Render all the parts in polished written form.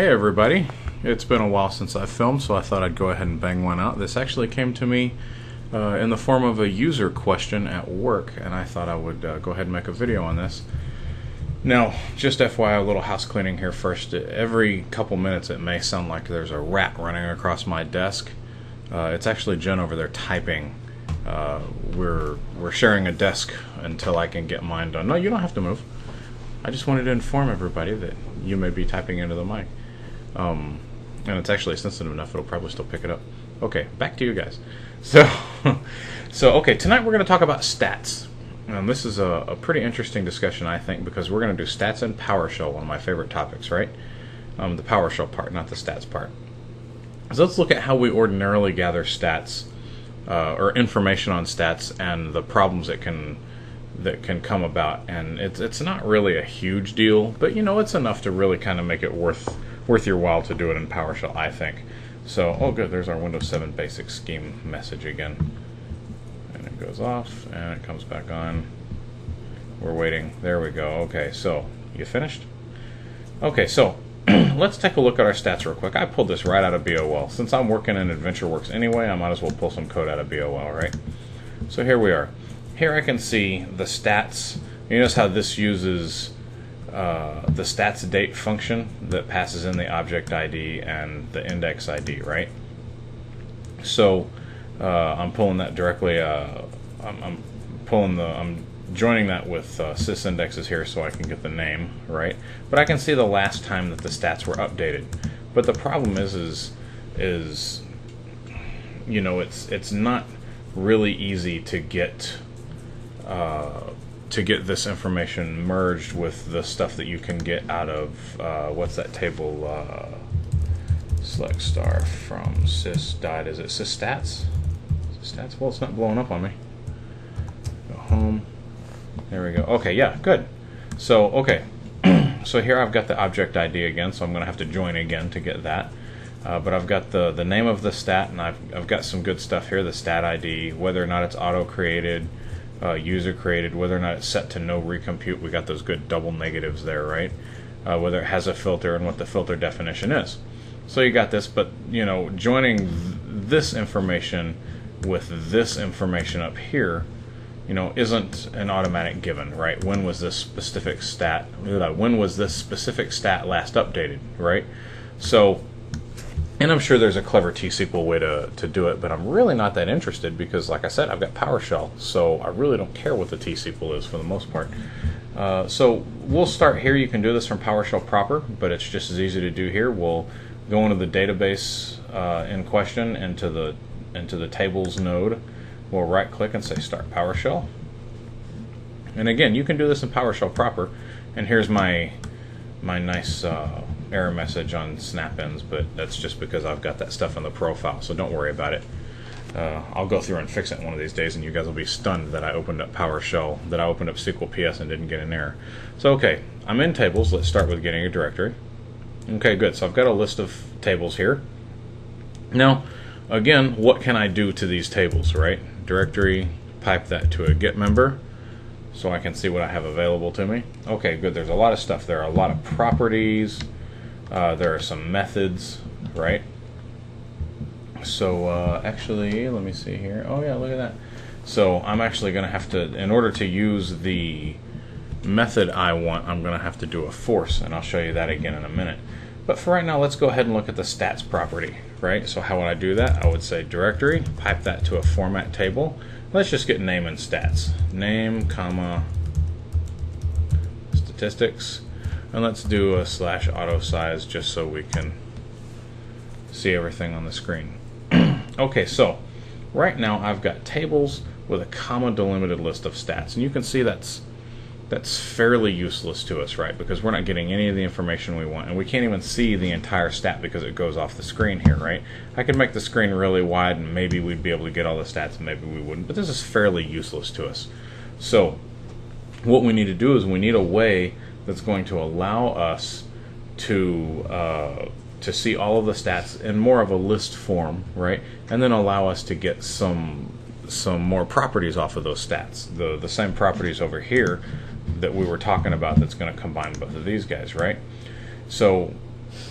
Hey everybody, it's been a while since I've filmed, so I thought I'd go ahead and bang one out. This actually came to me in the form of a user question at work, and I thought I would go ahead and make a video on this. Now, just FYI, a little house cleaning here first. Every couple minutes it may sound like there's a rat running across my desk. It's actually Jen over there typing. We're sharing a desk until I can get mine done. No, you don't have to move. I just wanted to inform everybody that you may be typing into the mic. And it's actually sensitive enough it'll probably still pick it up. Okay, back to you guys. So okay, tonight we're going to talk about stats. And this is a pretty interesting discussion, I think, because we're going to do stats and PowerShell, one of my favorite topics, right? The PowerShell part, not the stats part. So let's look at how we ordinarily gather stats, or information on stats, and the problems that can come about. And it's not really a huge deal, but you know, it's enough to really kind of make it worth your while to do it in PowerShell, I think. So, oh good, there's our Windows 7 basic scheme message again. And it goes off, and it comes back on. We're waiting. There we go. Okay, so, you finished? Okay, so, let's take a look at our stats real quick. I pulled this right out of BOL. Since I'm working in AdventureWorks anyway, I might as well pull some code out of BOL, right? So here we are. Here I can see the stats. You notice how this uses the stats date function that passes in the object ID and the index ID, right? So I'm pulling that directly. I'm joining that with sysindexes here so I can get the name, right? But I can see the last time that the stats were updated. But the problem is you know, it's not really easy to get this information merged with the stuff that you can get out of what's that table? Select star from sys. Is it sysstats? Sysstats? Well, it's not blowing up on me. Go home. There we go. Okay, yeah, good. So okay, so here I've got the object ID again, so I'm going to have to join again to get that. But I've got the name of the stat, and I've got some good stuff here. The stat ID, whether or not it's auto created. User created, whether or not it's set to no recompute. We got those good double negatives there, right? Whether it has a filter and what the filter definition is. So you got this, but you know, joining this information with this information up here, you know, isn't an automatic given, right? When was this specific stat? When was this specific stat last updated, right? So. And I'm sure there's a clever T-SQL way to do it, but I'm really not that interested because, like I said, I've got PowerShell, so I really don't care what the T-SQL is for the most part. So we'll start here. You can do this from PowerShell proper, but it's just as easy to do here. We'll go into the database in question, into the tables node. We'll right-click and say Start PowerShell. And again, you can do this in PowerShell proper. And here's my nice error message on snap-ins, but that's just because I've got that stuff in the profile, so don't worry about it. I'll go through and fix it one of these days, and you guys will be stunned that I opened up PowerShell, that I opened up SQL PS and didn't get an error. So okay, I'm in tables. Let's start with getting a directory. Okay, good. So I've got a list of tables here. Now, again, what can I do to these tables, right? Directory, pipe that to a get member, so I can see what I have available to me. Okay, good. There's a lot of stuff. There are a lot of properties. There are some methods, right? So actually, let me see here. Oh yeah, look at that. So I'm actually going to have to, in order to use the method I want, I'm going to have to do a force, and I'll show you that again in a minute. But for right now, let's go ahead and look at the stats property, right? So how would I do that? I would say directory, pipe that to a format table. Let's just get name and stats. Name, comma, statistics. And let's do a /auto size just so we can see everything on the screen. Okay, so right now I've got tables with a comma delimited list of stats. And you can see that's fairly useless to us, right? Because we're not getting any of the information we want. And we can't even see the entire stat because it goes off the screen here, right? I could make the screen really wide and maybe we'd be able to get all the stats and maybe we wouldn't. But this is fairly useless to us. So what we need to do is we need a way that's going to allow us to see all of the stats in more of a list form, right? And then allow us to get some more properties off of those stats. The same properties over here that we were talking about that's going to combine both of these guys, right? So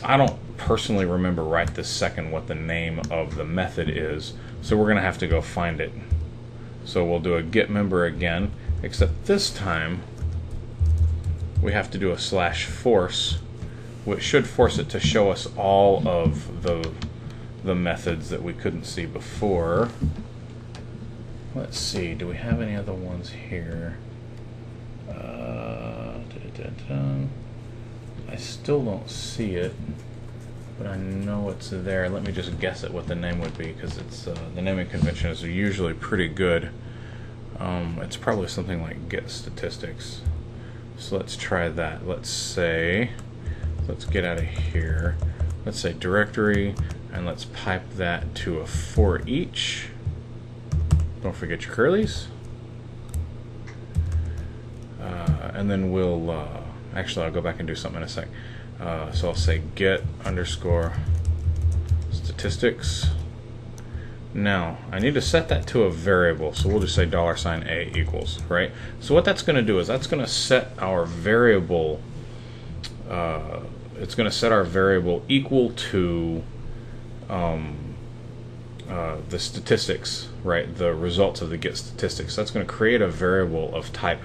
I don't personally remember right this second what the name of the method is, so we're going to have to go find it. So we'll do a get member again, except this time we have to do a /force, which should force it to show us all of the methods that we couldn't see before. Let's see, do we have any other ones here? I still don't see it, but I know it's there. Let me just guess at what the name would be, because it's the naming conventions are usually pretty good. It's probably something like get statistics. So let's try that. Let's get out of here. Let's say directory, and let's pipe that to a for each. Don't forget your curlies. And then we'll, actually I'll go back and do something in a sec. So I'll say get underscore statistics. Now, I need to set that to a variable, so we'll just say $A equals, right? So what that's going to do is that's going to set our variable, it's going to set our variable equal to the statistics, right? The results of the get statistics. That's going to create a variable of type,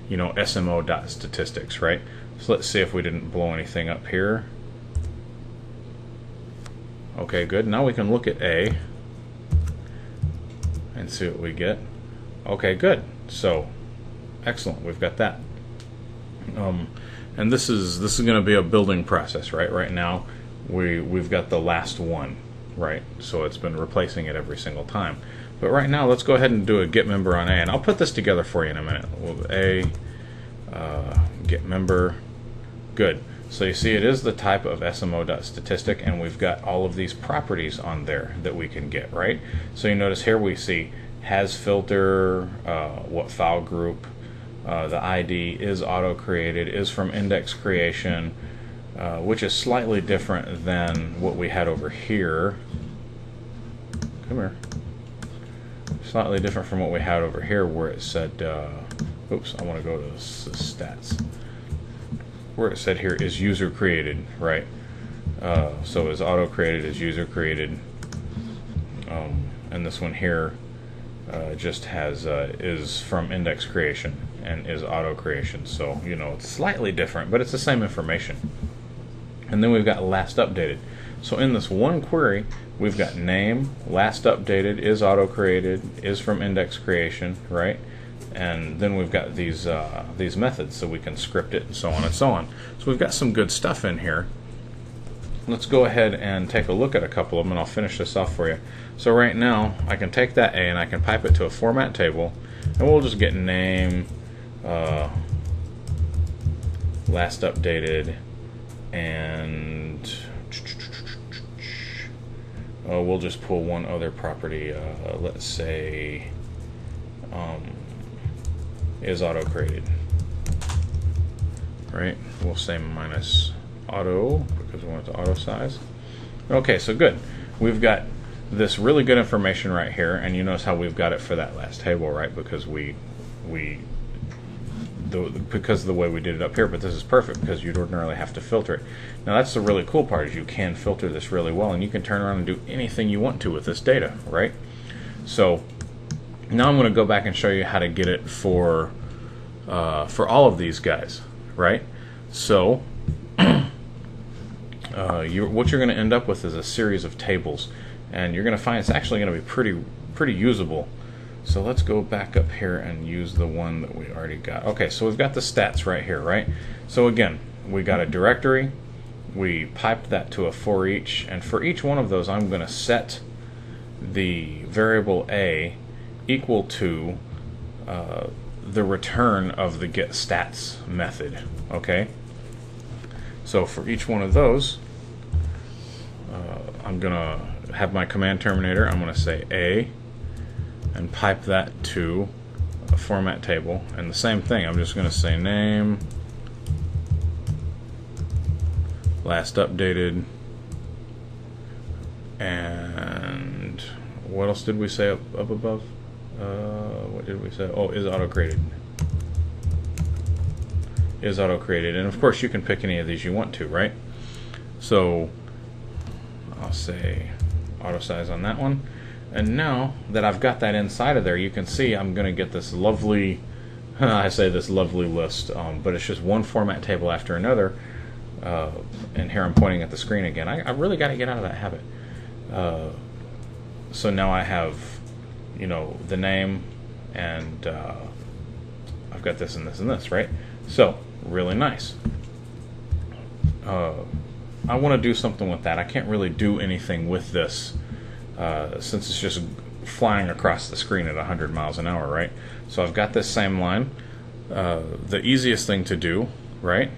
you know, smo.statistics, right? So let's see if we didn't blow anything up here. Okay, good. Now we can look at A and see what we get. Okay, good. So, excellent. We've got that. And this is going to be a building process, right? Right now, we've got the last one, right? So it's been replacing it every single time. But right now, let's go ahead and do a get member on A, and I'll put this together for you in a minute. We'll A get member. Good. So you see, it is the type of smo.statistic, and we've got all of these properties on there that we can get, right? So you notice here we see has filter, what file group, the ID is auto created, is from index creation, which is slightly different than what we had over here. Come here. Slightly different from what we had over here, where it said, oops, I want to go to stats. Where it said here is user created, right? So is auto created, is user created, and this one here just has is from index creation and is auto creation. So you know it's slightly different, but it's the same information. And then we've got last updated. So in this one query, we've got name, last updated, is auto created, is from index creation, right? And then we've got these methods, so we can script it and so on and so on. So we've got some good stuff in here. Let's go ahead and take a look at a couple of them, and I'll finish this off for you. So right now, I can take that A and I can pipe it to a format table, and we'll just get name, last updated, and we'll just pull one other property. Let's say is auto created, right? We'll say minus auto because we want it to auto size. Okay, so good. We've got this really good information right here, and you notice how we've got it for that last table, right? Because because of the way we did it up here, but this is perfect because you'd ordinarily have to filter it. Now that's the really cool part, is you can filter this really well, and you can turn around and do anything you want to with this data, right? So now I'm going to go back and show you how to get it for all of these guys, right? So what you're going to end up with is a series of tables, and you're going to find it's actually going to be pretty usable. So let's go back up here and use the one that we already got. Okay, so we've got the stats right here, right? So again, we got a directory, we piped that to a for each, and for each one of those I'm going to set the variable A equal to the return of the get stats method. Okay, so for each one of those, I'm gonna have my command terminator. I'm gonna say A and pipe that to a format table, and the same thing, I'm just gonna say name, last updated, and what else did we say up above? What did we say? Oh, is auto created. Is auto created, and of course you can pick any of these you want to, right? So I'll say auto size on that one. And now that I've got that inside of there, you can see I'm going to get this lovely, I say this lovely list, but it's just one format table after another. And here I'm pointing at the screen again. I really got to get out of that habit. So now I have, you know, the name, and I've got this and this and this, right? So, really nice. I want to do something with that. I can't really do anything with this since it's just flying across the screen at 100 miles an hour, right? So I've got this same line. The easiest thing to do, right,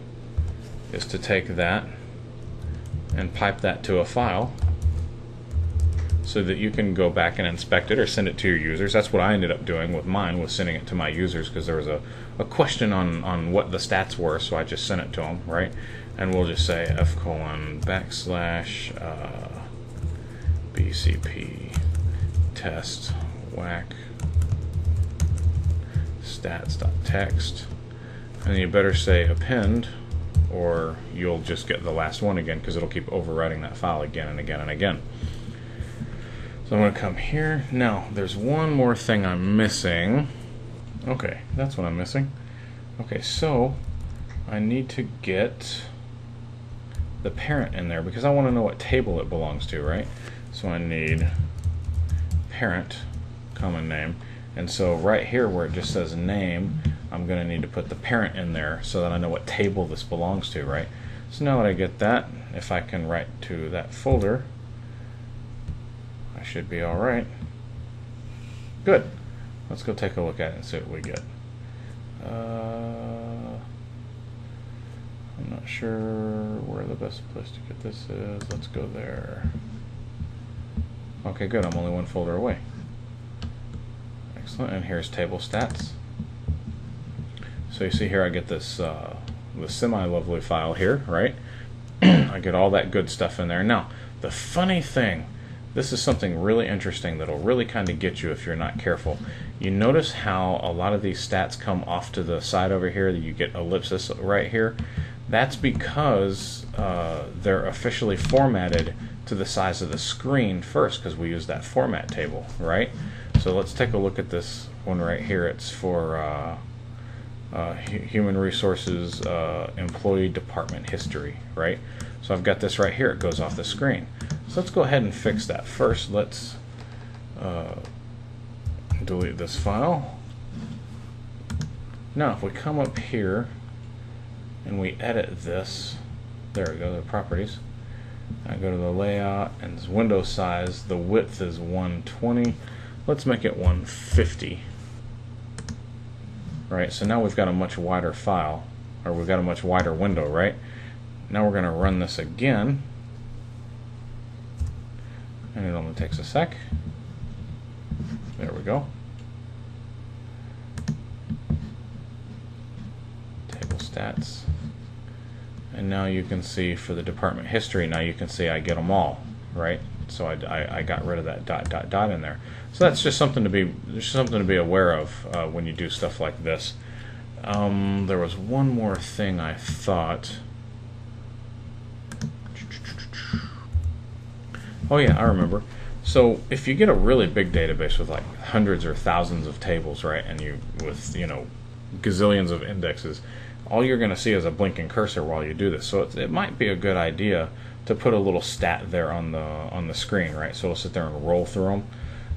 is to take that and pipe that to a file so that you can go back and inspect it or send it to your users. That's what I ended up doing with mine, was sending it to my users, because there was a question on what the stats were, so I just sent it to them, right? And we'll just say f:\BCP test whack stats.txt, and you better say append, or you'll just get the last one again, because it'll keep overwriting that file again and again and again. So I'm going to come here. Now, there's one more thing I'm missing. Okay, that's what I'm missing. Okay, so I need to get the parent in there, because I want to know what table it belongs to, right? So I need parent, common name. And so right here where it just says name, I'm going to need to put the parent in there so that I know what table this belongs to, right? So now that I get that, if I can write to that folder, I should be all right. Good. Let's go take a look at it and see what we get. I'm not sure where the best place to get this is. Let's go there. Okay, good. I'm only one folder away. Excellent. And here's table stats. So you see here I get this the semi-lovely file here, right? I get all that good stuff in there. Now, the funny thing, this is something really interesting that'll really kind of get you if you're not careful. You notice how a lot of these stats come off to the side over here, that you get ellipsis right here. That's because they're officially formatted to the size of the screen first, because we use that format table, right? So let's take a look at this one right here. It's for Human Resources Employee Department History, right? So I've got this right here. It goes off the screen. So let's go ahead and fix that. First, let's delete this file. Now, if we come up here and we edit this, there we go, the properties. I go to the layout and this window size, the width is 120. Let's make it 150. Right, so now we've got a much wider file, or we've got a much wider window, right? Now we're going to run this again, and it only takes a sec. There we go. Table stats. And now you can see for the department history, now you can see I get them all, right? So I got rid of that dot in there. So that's just something to be aware of when you do stuff like this. There was one more thing I thought. Oh yeah, I remember. So if you get a really big database with like hundreds or thousands of tables, right, and with gazillions of indexes, all you're going to see is a blinking cursor while you do this. So it might be a good idea to put a little stat there on the screen, right? So it'll sit there and roll through them.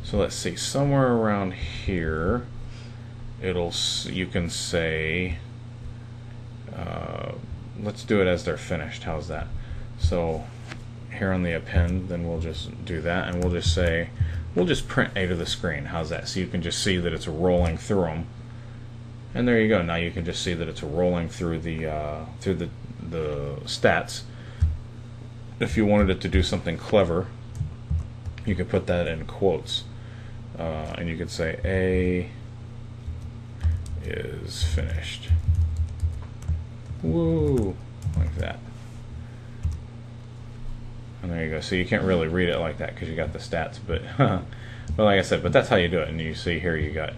So let's see, somewhere around here, you can say, let's do it as they're finished. How's that? So here on the append, then we'll just do that, and we'll just say, we'll just print A to the screen. How's that? So you can just see that it's rolling through them. And there you go. Now you can just see that it's rolling through the stats. If you wanted it to do something clever, you could put that in quotes, and you could say A is finished. Woo, like that. And there you go. So you can't really read it like that because you got the stats, but but like I said, but that's how you do it. And you see here you got,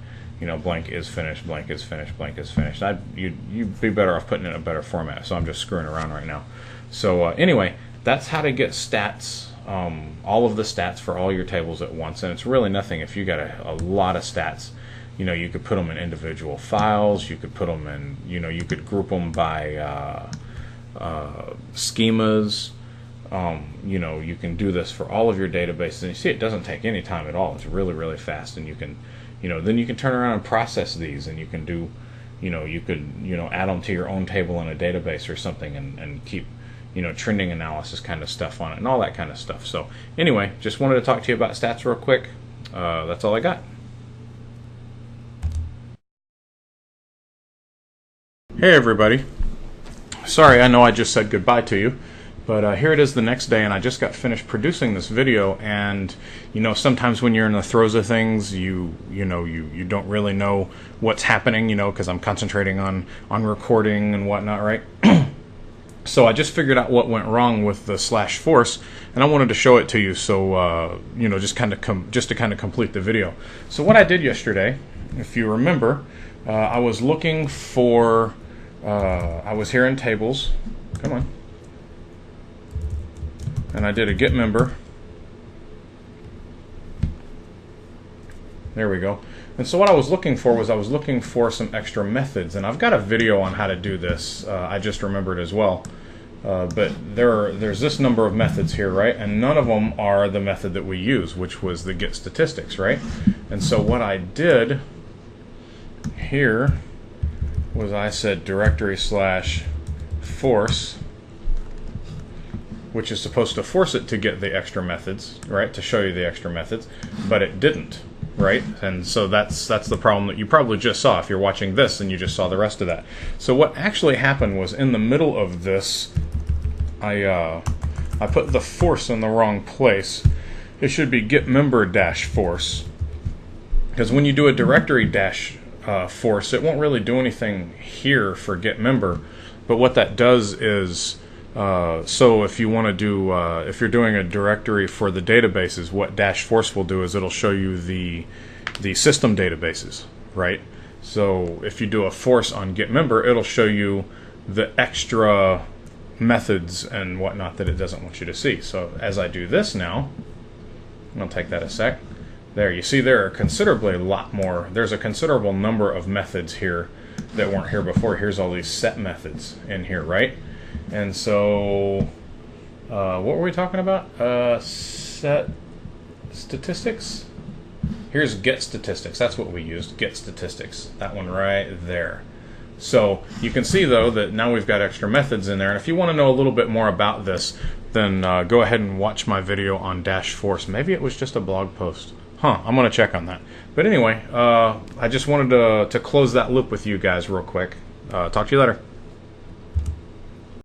blank is finished, blank is finished, blank is finished. You'd be better off putting it in a better format. So I'm just screwing around right now. So anyway, that's how to get stats, all of the stats for all your tables at once. And it's really nothing if you got a lot of stats. You know, you could put them in individual files. You could put them in, you know, you could group them by schemas. You know, you can do this for all of your databases. And you see, it doesn't take any time at all. It's really, really fast. And you can, you know, then you can turn around and process these, and you can do, you know, you could, you know, add them to your own table in a database or something, and keep, you know, trending analysis kind of stuff on it and all that kind of stuff. So anyway, just wanted to talk to you about stats real quick. That's all I got. Hey everybody. Sorry, I know I just said goodbye to you, but here it is the next day, and I just got finished producing this video. And you know, sometimes when you're in the throes of things, you don't really know what's happening, you know, because I'm concentrating on recording and whatnot, right? So I just figured out what went wrong with the /force, and I wanted to show it to you. So you know, just to kind of complete the video. So what I did yesterday, if you remember, I was looking for. I was here in tables. Come on. And I did a get member. There we go. And so what I was looking for was some extra methods, and I've got a video on how to do this. I just remembered as well. But there's this number of methods here, right? And none of them are the method that we use, which was the get statistics, right? And so what I did here was I said directory /force, which is supposed to force it to get the extra methods, right? To show you the extra methods, but it didn't, right? And so that's the problem that you probably just saw if you're watching this and you just saw the rest of that. So what actually happened was, in the middle of this, I put the force in the wrong place. It should be get member -force, because when you do a directory -force, it won't really do anything here for get member. But what that does is, so if you want to do, if you're doing a directory for the databases, what -force will do is it'll show you the system databases, right? So if you do a force on get member, it'll show you the extra methods and whatnot that it doesn't want you to see. So as I do this now, I'll take that a sec. There, you see there are considerably a lot more. There's a considerable number of methods here that weren't here before. Here's all these set methods in here, right? And so, what were we talking about? Set statistics? Here's get statistics. That's what we used, get statistics. That one right there. So you can see, though, that now we've got extra methods in there. And if you want to know a little bit more about this, then go ahead and watch my video on -force. Maybe it was just a blog post. I'm going to check on that. But anyway, I just wanted to close that loop with you guys real quick. Talk to you later.